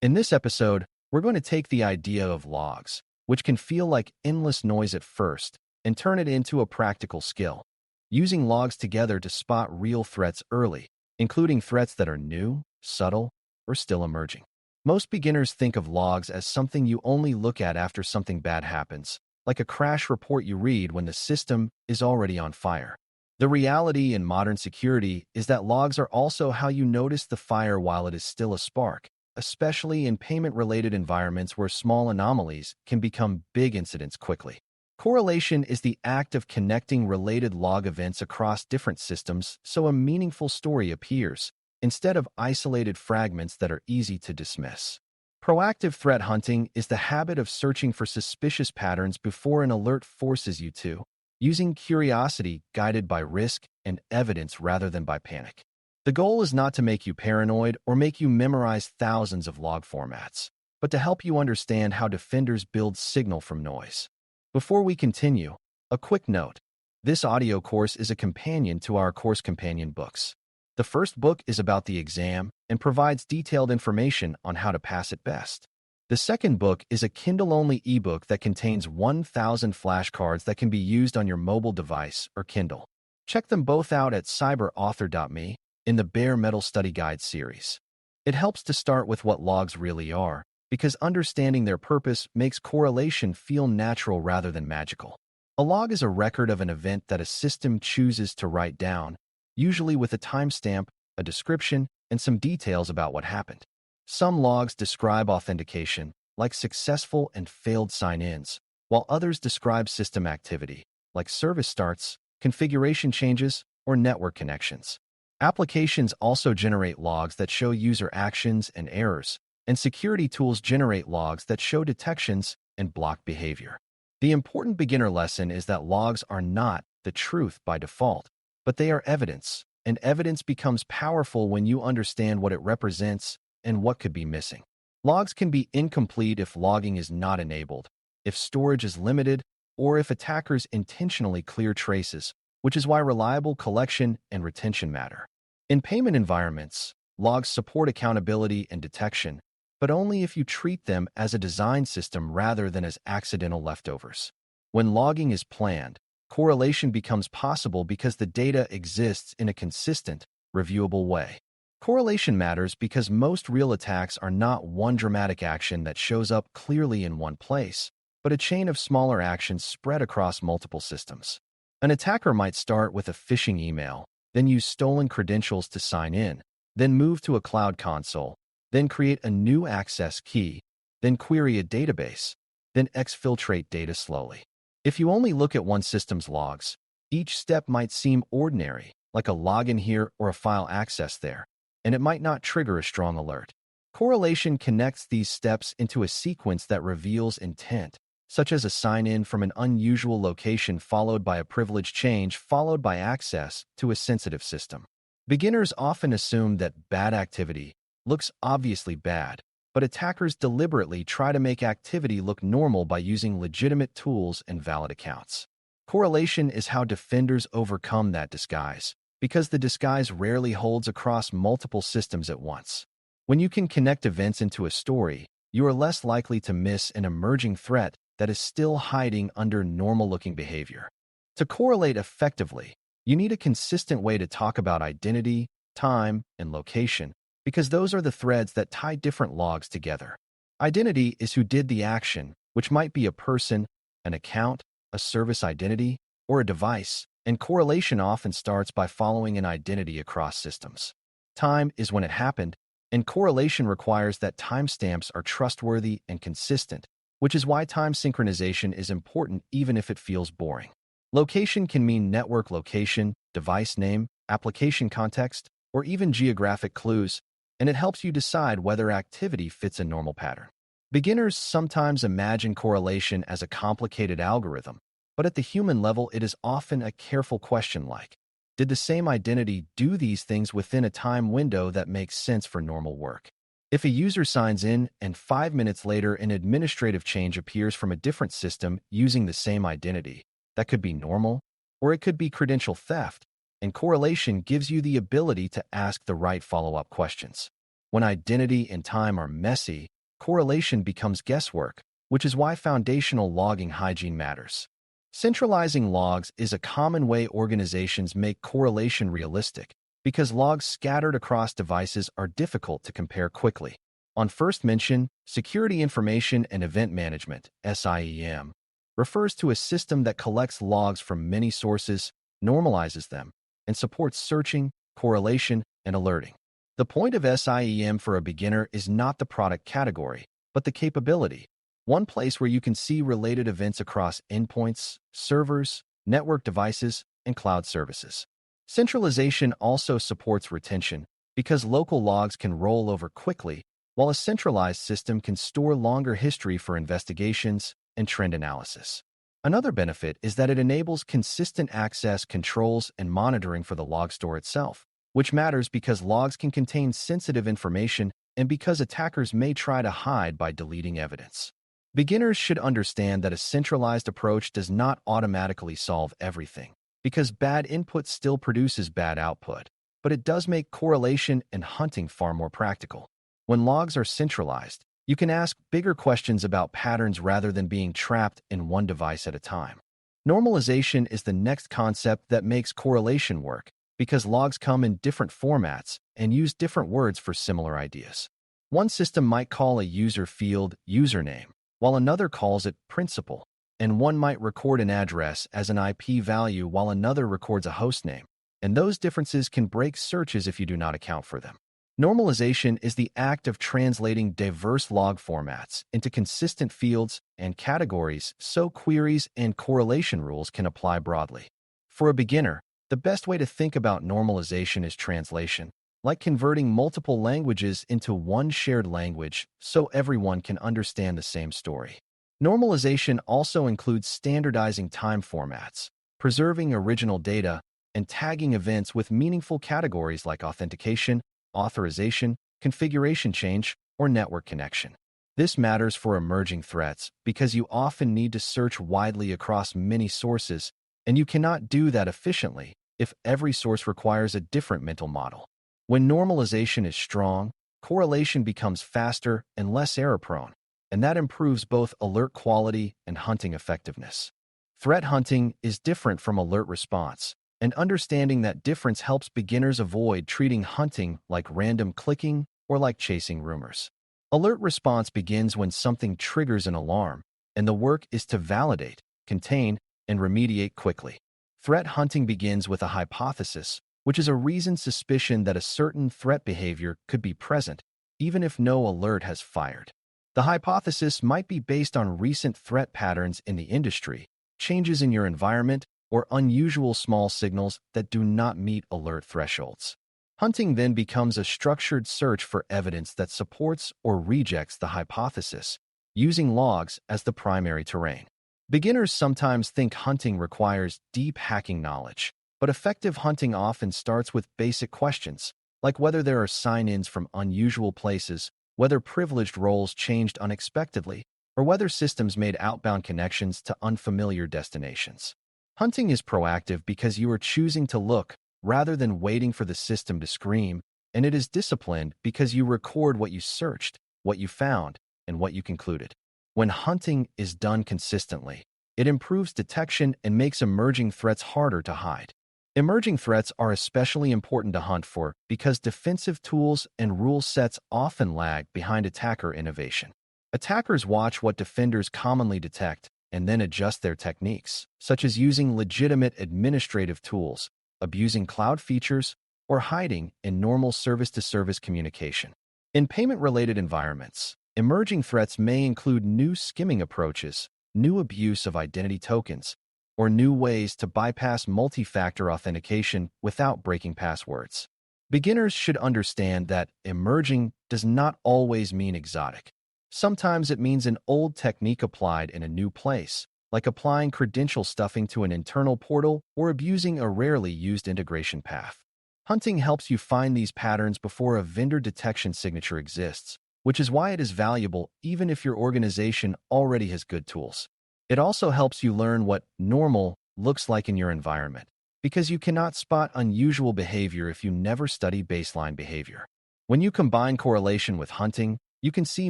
In this episode, we're going to take the idea of logs, which can feel like endless noise at first, and turn it into a practical skill. Using logs together to spot real threats early, including threats that are new, subtle, or still emerging. Most beginners think of logs as something you only look at after something bad happens, like a crash report you read when the system is already on fire. The reality in modern security is that logs are also how you notice the fire while it is still a spark, especially in payment-related environments where small anomalies can become big incidents quickly. Correlation is the act of connecting related log events across different systems so a meaningful story appears, instead of isolated fragments that are easy to dismiss. Proactive threat hunting is the habit of searching for suspicious patterns before an alert forces you to, using curiosity guided by risk and evidence rather than by panic. The goal is not to make you paranoid or make you memorize thousands of log formats, but to help you understand how defenders build signal from noise. Before we continue, a quick note. This audio course is a companion to our course companion books. The first book is about the exam and provides detailed information on how to pass it best. The second book is a Kindle-only ebook that contains 1,000 flashcards that can be used on your mobile device or Kindle. Check them both out at cyber.author.me in the Bare Metal Study Guide series. It helps to start with what logs really are, because understanding their purpose makes correlation feel natural rather than magical. A log is a record of an event that a system chooses to write down, usually with a timestamp, a description, and some details about what happened. Some logs describe authentication, like successful and failed sign-ins, while others describe system activity, like service starts, configuration changes, or network connections. Applications also generate logs that show user actions and errors, and security tools generate logs that show detections and block behavior. The important beginner lesson is that logs are not the truth by default, but they are evidence, and evidence becomes powerful when you understand what it represents and what could be missing. Logs can be incomplete if logging is not enabled, if storage is limited, or if attackers intentionally clear traces, which is why reliable collection and retention matter. In payment environments, logs support accountability and detection, but only if you treat them as a design system rather than as accidental leftovers. When logging is planned, correlation becomes possible because the data exists in a consistent, reviewable way. Correlation matters because most real attacks are not one dramatic action that shows up clearly in one place, but a chain of smaller actions spread across multiple systems. An attacker might start with a phishing email, then use stolen credentials to sign in, then move to a cloud console, then create a new access key, then query a database, then exfiltrate data slowly. If you only look at one system's logs, each step might seem ordinary, like a login here or a file access there, and it might not trigger a strong alert. Correlation connects these steps into a sequence that reveals intent, such as a sign-in from an unusual location followed by a privilege change followed by access to a sensitive system. Beginners often assume that bad activity looks obviously bad, but attackers deliberately try to make activity look normal by using legitimate tools and valid accounts. Correlation is how defenders overcome that disguise, because the disguise rarely holds across multiple systems at once. When you can connect events into a story, you are less likely to miss an emerging threat that is still hiding under normal-looking behavior. To correlate effectively, you need a consistent way to talk about identity, time, and location, because those are the threads that tie different logs together. Identity is who did the action, which might be a person, an account, a service identity, or a device, and correlation often starts by following an identity across systems. Time is when it happened, and correlation requires that timestamps are trustworthy and consistent, which is why time synchronization is important even if it feels boring. Location can mean network location, device name, application context, or even geographic clues, and it helps you decide whether activity fits a normal pattern. Beginners sometimes imagine correlation as a complicated algorithm, but at the human level it is often a careful question like, did the same identity do these things within a time window that makes sense for normal work? If a user signs in and 5 minutes later an administrative change appears from a different system using the same identity, that could be normal, or it could be credential theft, and correlation gives you the ability to ask the right follow-up questions. When identity and time are messy, correlation becomes guesswork, which is why foundational logging hygiene matters. Centralizing logs is a common way organizations make correlation realistic, because logs scattered across devices are difficult to compare quickly. On first mention, Security Information and Event Management (SIEM) refers to a system that collects logs from many sources, normalizes them, and supports searching, correlation, and alerting. The point of SIEM for a beginner is not the product category, but the capability, one place where you can see related events across endpoints, servers, network devices, and cloud services. Centralization also supports retention because local logs can roll over quickly, while a centralized system can store longer history for investigations and trend analysis. Another benefit is that it enables consistent access controls and monitoring for the log store itself, which matters because logs can contain sensitive information and because attackers may try to hide by deleting evidence. Beginners should understand that a centralized approach does not automatically solve everything, because bad input still produces bad output, but it does make correlation and hunting far more practical. When logs are centralized, you can ask bigger questions about patterns rather than being trapped in one device at a time. Normalization is the next concept that makes correlation work, because logs come in different formats and use different words for similar ideas. One system might call a user field username, while another calls it principal, and one might record an address as an IP value while another records a hostname, and those differences can break searches if you do not account for them. Normalization is the act of translating diverse log formats into consistent fields and categories so queries and correlation rules can apply broadly. For a beginner, the best way to think about normalization is translation, like converting multiple languages into one shared language so everyone can understand the same story. Normalization also includes standardizing time formats, preserving original data, and tagging events with meaningful categories like authentication, authorization, configuration change, or network connection. This matters for emerging threats because you often need to search widely across many sources, and you cannot do that efficiently if every source requires a different mental model. When normalization is strong, correlation becomes faster and less error-prone, and that improves both alert quality and hunting effectiveness. Threat hunting is different from alert response, and understanding that difference helps beginners avoid treating hunting like random clicking or like chasing rumors. Alert response begins when something triggers an alarm, and the work is to validate, contain, and remediate quickly. Threat hunting begins with a hypothesis, which is a reasoned suspicion that a certain threat behavior could be present, even if no alert has fired. The hypothesis might be based on recent threat patterns in the industry, changes in your environment, or unusual small signals that do not meet alert thresholds. Hunting then becomes a structured search for evidence that supports or rejects the hypothesis, using logs as the primary terrain. Beginners sometimes think hunting requires deep hacking knowledge, but effective hunting often starts with basic questions, like whether there are sign-ins from unusual places, whether privileged roles changed unexpectedly, or whether systems made outbound connections to unfamiliar destinations. Hunting is proactive because you are choosing to look rather than waiting for the system to scream, and it is disciplined because you record what you searched, what you found, and what you concluded. When hunting is done consistently, it improves detection and makes emerging threats harder to hide. Emerging threats are especially important to hunt for because defensive tools and rule sets often lag behind attacker innovation. Attackers watch what defenders commonly detect and then adjust their techniques, such as using legitimate administrative tools, abusing cloud features, or hiding in normal service-to-service communication. In payment-related environments, emerging threats may include new skimming approaches, new abuse of identity tokens, or new ways to bypass multi-factor authentication without breaking passwords. Beginners should understand that emerging does not always mean exotic. Sometimes it means an old technique applied in a new place, like applying credential stuffing to an internal portal or abusing a rarely used integration path. Hunting helps you find these patterns before a vendor detection signature exists, which is why it is valuable even if your organization already has good tools. It also helps you learn what normal looks like in your environment, because you cannot spot unusual behavior if you never study baseline behavior. When you combine correlation with hunting, You can see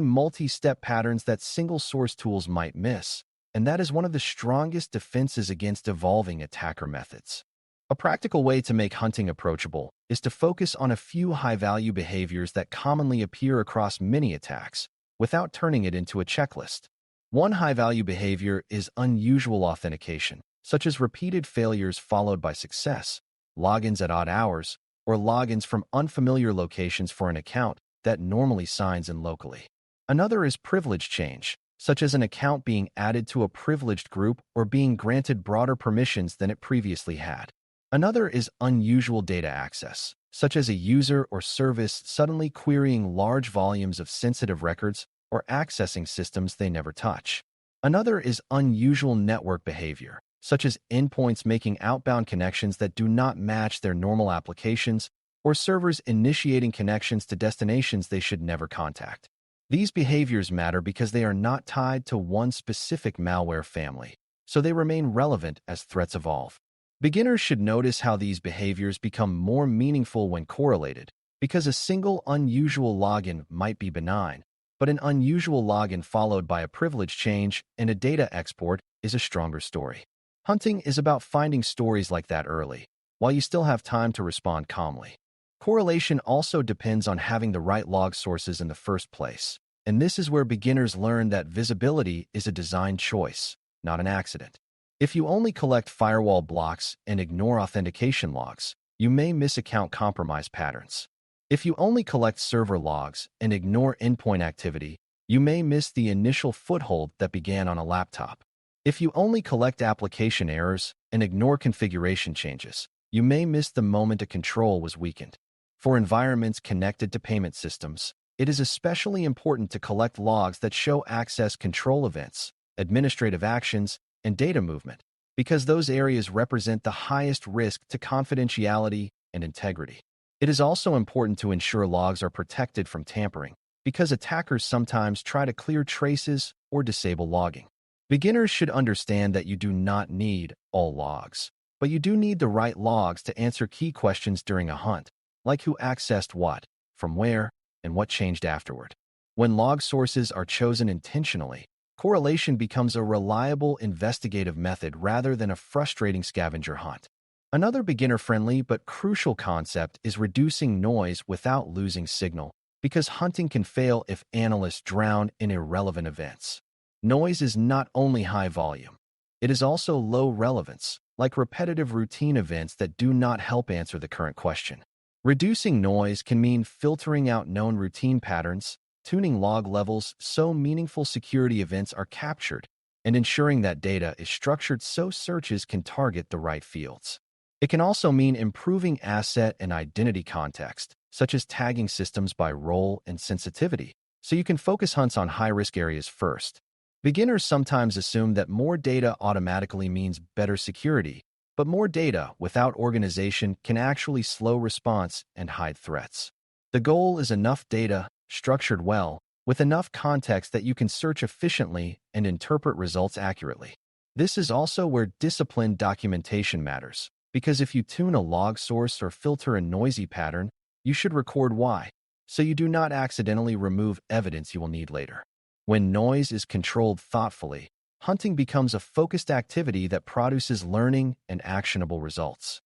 multi-step patterns that single-source tools might miss, and that is one of the strongest defenses against evolving attacker methods. A practical way to make hunting approachable is to focus on a few high-value behaviors that commonly appear across many attacks, without turning it into a checklist. One high-value behavior is unusual authentication, such as repeated failures followed by success, logins at odd hours, or logins from unfamiliar locations for an account that normally signs in locally. Another is privilege change, such as an account being added to a privileged group or being granted broader permissions than it previously had. Another is unusual data access, such as a user or service suddenly querying large volumes of sensitive records or accessing systems they never touch. Another is unusual network behavior, such as endpoints making outbound connections that do not match their normal applications or servers initiating connections to destinations they should never contact. These behaviors matter because they are not tied to one specific malware family, so they remain relevant as threats evolve. Beginners should notice how these behaviors become more meaningful when correlated, because a single unusual login might be benign, but an unusual login followed by a privilege change and a data export is a stronger story. Hunting is about finding stories like that early, while you still have time to respond calmly. Correlation also depends on having the right log sources in the first place, and this is where beginners learn that visibility is a design choice, not an accident. If you only collect firewall blocks and ignore authentication logs, you may miss account compromise patterns. If you only collect server logs and ignore endpoint activity, you may miss the initial foothold that began on a laptop. If you only collect application errors and ignore configuration changes, you may miss the moment a control was weakened. For environments connected to payment systems, it is especially important to collect logs that show access control events, administrative actions, and data movement, because those areas represent the highest risk to confidentiality and integrity. It is also important to ensure logs are protected from tampering, because attackers sometimes try to clear traces or disable logging. Beginners should understand that you do not need all logs, but you do need the right logs to answer key questions during a hunt, like who accessed what, from where, and what changed afterward. When log sources are chosen intentionally, correlation becomes a reliable investigative method rather than a frustrating scavenger hunt. Another beginner-friendly but crucial concept is reducing noise without losing signal, because hunting can fail if analysts drown in irrelevant events. Noise is not only high volume, it is also low relevance, like repetitive routine events that do not help answer the current question. Reducing noise can mean filtering out known routine patterns, tuning log levels so meaningful security events are captured, and ensuring that data is structured so searches can target the right fields. It can also mean improving asset and identity context, such as tagging systems by role and sensitivity, so you can focus hunts on high-risk areas first. Beginners sometimes assume that more data automatically means better security, but more data without organization can actually slow response and hide threats. The goal is enough data, structured well, with enough context that you can search efficiently and interpret results accurately. This is also where disciplined documentation matters, because if you tune a log source or filter a noisy pattern, you should record why, so you do not accidentally remove evidence you will need later. When noise is controlled thoughtfully, hunting becomes a focused activity that produces learning and actionable results.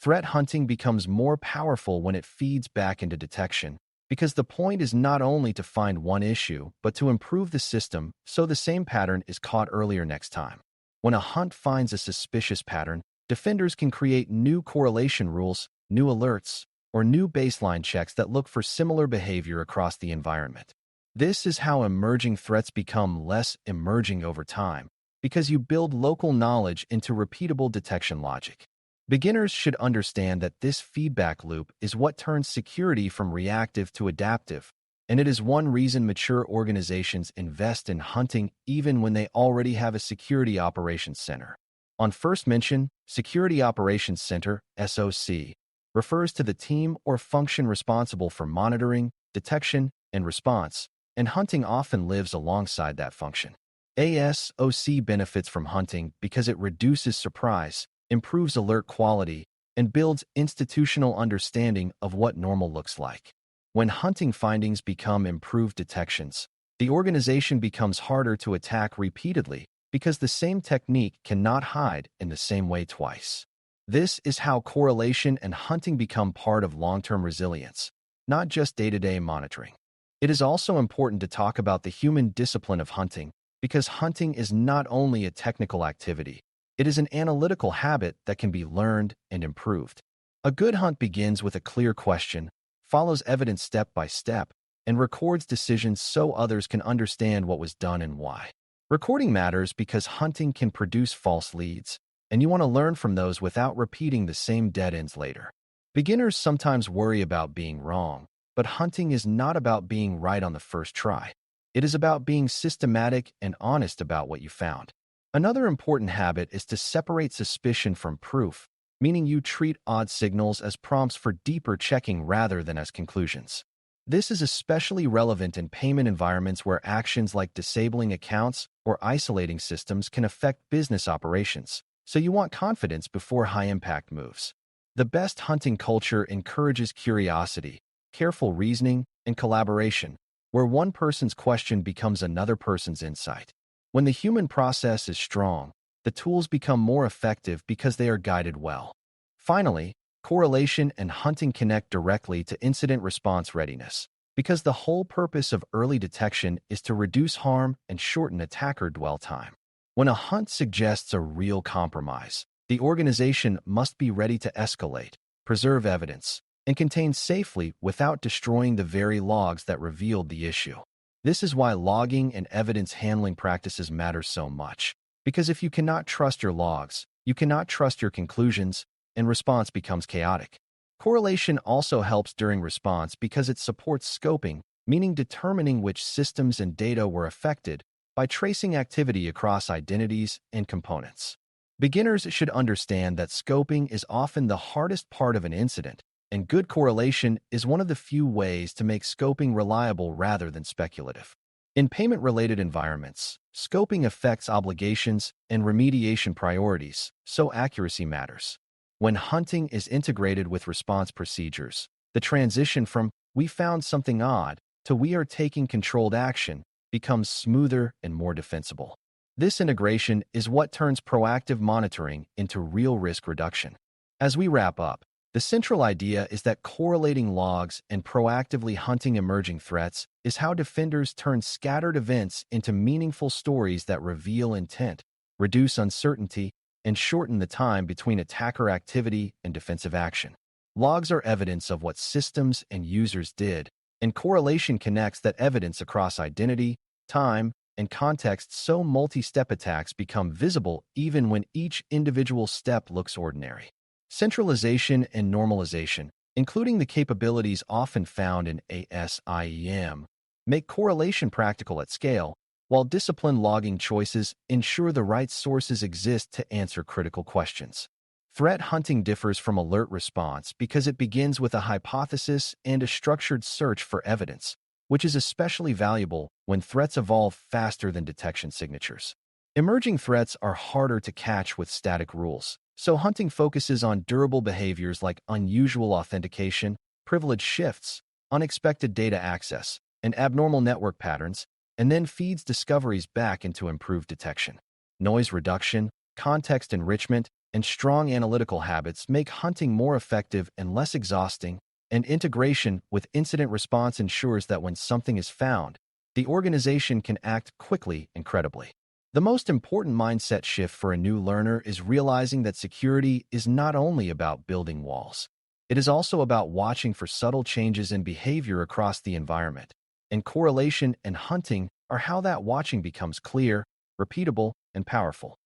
Threat hunting becomes more powerful when it feeds back into detection, because the point is not only to find one issue, but to improve the system so the same pattern is caught earlier next time. When a hunt finds a suspicious pattern, defenders can create new correlation rules, new alerts, or new baseline checks that look for similar behavior across the environment. This is how emerging threats become less emerging over time, because you build local knowledge into repeatable detection logic. Beginners should understand that this feedback loop is what turns security from reactive to adaptive, and it is one reason mature organizations invest in hunting even when they already have a Security Operations Center. On first mention, Security Operations Center, SOC, refers to the team or function responsible for monitoring, detection, and response, and hunting often lives alongside that function. ASOC benefits from hunting because it reduces surprise, improves alert quality, and builds institutional understanding of what normal looks like. When hunting findings become improved detections, the organization becomes harder to attack repeatedly because the same technique cannot hide in the same way twice. This is how correlation and hunting become part of long-term resilience, not just day-to-day monitoring. It is also important to talk about the human discipline of hunting, because hunting is not only a technical activity, it is an analytical habit that can be learned and improved. A good hunt begins with a clear question, follows evidence step by step, and records decisions so others can understand what was done and why. Recording matters because hunting can produce false leads, and you want to learn from those without repeating the same dead ends later. Beginners sometimes worry about being wrong, but hunting is not about being right on the first try. It is about being systematic and honest about what you found. Another important habit is to separate suspicion from proof, meaning you treat odd signals as prompts for deeper checking rather than as conclusions. This is especially relevant in payment environments where actions like disabling accounts or isolating systems can affect business operations, so you want confidence before high-impact moves. The best hunting culture encourages curiosity, careful reasoning, and collaboration, where one person's question becomes another person's insight. When the human process is strong, the tools become more effective because they are guided well. Finally, correlation and hunting connect directly to incident response readiness, because the whole purpose of early detection is to reduce harm and shorten attacker dwell time. When a hunt suggests a real compromise, the organization must be ready to escalate, preserve evidence, and contain safely without destroying the very logs that revealed the issue. This is why logging and evidence handling practices matter so much, because if you cannot trust your logs, you cannot trust your conclusions, and response becomes chaotic. Correlation also helps during response because it supports scoping, meaning determining which systems and data were affected by tracing activity across identities and components. Beginners should understand that scoping is often the hardest part of an incident, and good correlation is one of the few ways to make scoping reliable rather than speculative. In payment-related environments, scoping affects obligations and remediation priorities, so accuracy matters. When hunting is integrated with response procedures, the transition from "we found something odd" to "we are taking controlled action" becomes smoother and more defensible. This integration is what turns proactive monitoring into real risk reduction. As we wrap up, the central idea is that correlating logs and proactively hunting emerging threats is how defenders turn scattered events into meaningful stories that reveal intent, reduce uncertainty, and shorten the time between attacker activity and defensive action. Logs are evidence of what systems and users did, and correlation connects that evidence across identity, time, and context so multi-step attacks become visible even when each individual step looks ordinary. Centralization and normalization, including the capabilities often found in ASIEM, make correlation practical at scale, while disciplined logging choices ensure the right sources exist to answer critical questions. Threat hunting differs from alert response because it begins with a hypothesis and a structured search for evidence, which is especially valuable when threats evolve faster than detection signatures. Emerging threats are harder to catch with static rules, so hunting focuses on durable behaviors like unusual authentication, privilege shifts, unexpected data access, and abnormal network patterns, and then feeds discoveries back into improved detection. Noise reduction, context enrichment, and strong analytical habits make hunting more effective and less exhausting, and integration with incident response ensures that when something is found, the organization can act quickly and credibly. The most important mindset shift for a new learner is realizing that security is not only about building walls. It is also about watching for subtle changes in behavior across the environment, and correlation and hunting are how that watching becomes clear, repeatable, and powerful.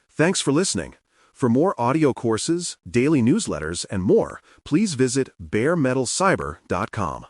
Thanks for listening. For more audio courses, daily newsletters, and more, please visit baremetalcyber.com.